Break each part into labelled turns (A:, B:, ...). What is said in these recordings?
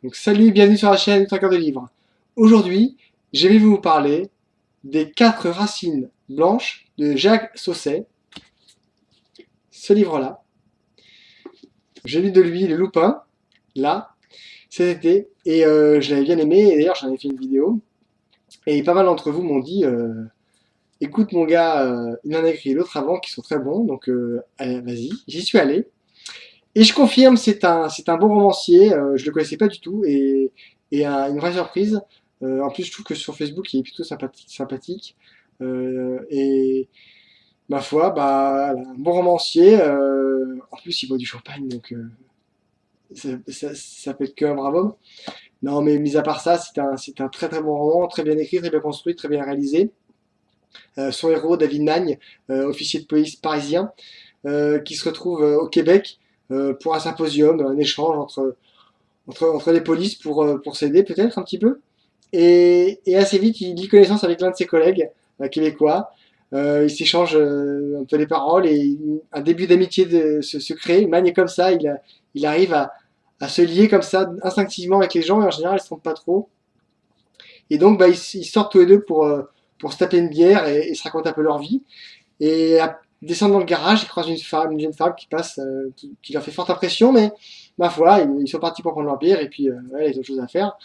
A: Donc salut, bienvenue sur la chaîne 3 quarts de livre. Aujourd'hui, je vais vous parler des 4 racines blanches de Jacques Sausset. Ce livre-là, j'ai lu de lui Le Loupin, là, cet été, et je l'avais bien aimé, et d'ailleurs j'en ai fait une vidéo. Et pas mal d'entre vous m'ont dit, écoute mon gars, il en a écrit l'autre avant qui sont très bons, donc allez, vas-y, j'y suis allé. Et je confirme, c'est un bon romancier, je le connaissais pas du tout, et une vraie surprise. En plus, je trouve que sur Facebook, il est plutôt sympathique. Et ma foi, bah, un bon romancier. En plus, il boit du champagne, donc ça peut être que un bravo homme. Non, mais mis à part ça, c'est un très très bon roman, très bien écrit, très bien construit, très bien réalisé. Son héros, David Nagne, officier de police parisien, qui se retrouve au Québec pour un symposium, un échange entre les polices pour s'aider peut-être un petit peu. Et assez vite, il lie connaissance avec l'un de ses collègues québécois. Ils s'échangent un peu les paroles et un début d'amitié se crée. Magne est comme ça, il arrive à se lier comme ça instinctivement avec les gens et en général ils se trompent pas trop. Et donc bah, ils sortent tous les deux pour se taper une bière et se raconter un peu leur vie. Et à descendre dans le garage, ils croisent une jeune femme qui passe, qui leur fait forte impression, mais ma foi, ils sont partis pour prendre leur bière et puis ouais, ils ont autre chose à faire.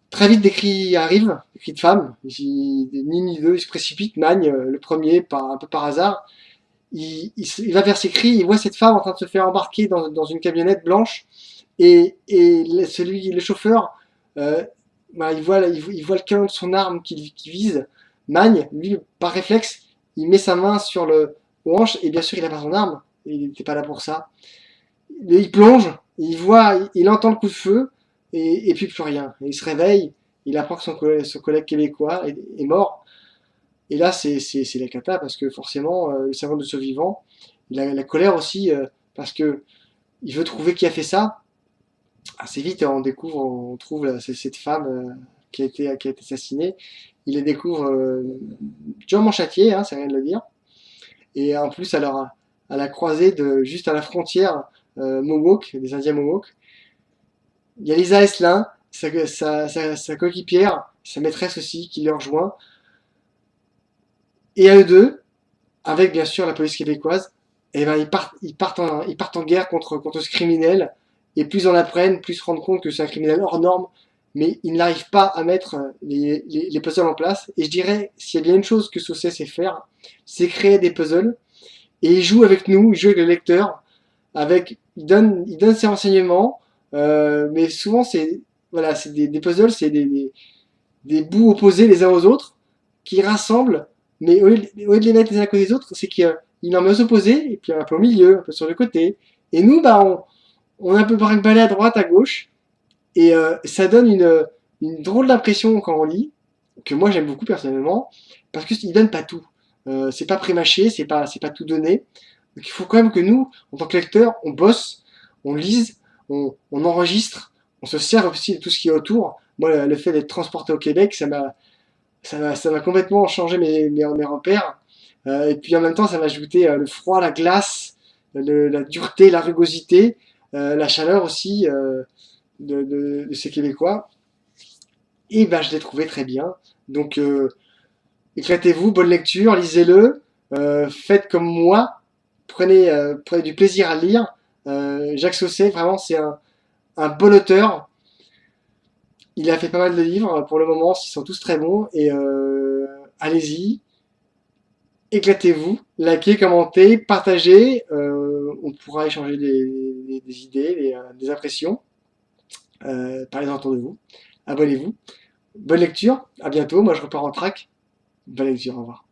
A: Très vite, des cris arrivent, des cris de femmes. Ni ni deux, ils se précipitent. Magne, le premier, un peu par hasard, il va vers ces cris, il voit cette femme en train de se faire embarquer dans une camionnette blanche, et le chauffeur, bah, il voit le canon de son arme qui vise. Magne, lui, par réflexe, il met sa main sur le hanche, et bien sûr, il a pas son arme, il n'était pas là pour ça. Il plonge, il entend le coup de feu, et puis plus rien. Et il se réveille, il apprend que son collègue québécois est mort. Et là, c'est la cata, parce que forcément, le cerveau de survivant, il a la colère aussi, parce que il veut trouver qui a fait ça. Assez vite, on trouve cette femme qui a été assassinée. Il les découvre durement châtiée, hein, c'est rien de le dire. Et en plus, alors, à la croisée juste à la frontière Mohawk, des Indiens Mohawk, il y a Lisa Esselin, sa coéquipière, sa maîtresse aussi, qui les rejoint. Et à eux deux, avec bien sûr la police québécoise, et ben ils partent en guerre contre ce criminel. Et plus on apprennent, plus se rendent compte que c'est un criminel hors norme, mais ils n'arrivent pas à mettre les puzzles en place. Et je dirais, s'il y a bien une chose que Saucet sait faire, c'est créer des puzzles. Et il joue avec nous, il joue avec le lecteur, il donne ses renseignements, mais souvent c'est des puzzles, c'est des bouts opposés les uns aux autres qui rassemblent, mais au lieu de les mettre les uns à côté des autres, c'est qu'il en met aux opposés et puis un peu au milieu, un peu sur le côté. Et nous, bah, on est un peu brinque-ballé à droite, à gauche, et ça donne une drôle d'impression quand on lit, que moi j'aime beaucoup personnellement, parce qu'il donne pas tout. C'est pas prémâché, c'est pas tout donné. Donc il faut quand même que nous, en tant que lecteurs, on bosse, on lise, on enregistre, on se sert aussi de tout ce qui est autour. Moi, le fait d'être transporté au Québec, ça m'a complètement changé mes repères. Et puis en même temps, ça m'a ajouté le froid, la glace, la dureté, la rugosité, la chaleur aussi de ces Québécois. Et ben, je l'ai trouvé très bien. Donc, éclatez-vous, bonne lecture, lisez-le, faites comme moi, prenez du plaisir à le lire. Jacques Sausset, vraiment, c'est un bon auteur. Il a fait pas mal de livres pour le moment, ils sont tous très bons. Et allez-y, éclatez-vous, likez, commentez, partagez. On pourra échanger des idées, des impressions. Parlez-en autour de vous. Abonnez-vous. Bonne lecture, à bientôt. Moi je repars en track. Bonne lecture, au revoir.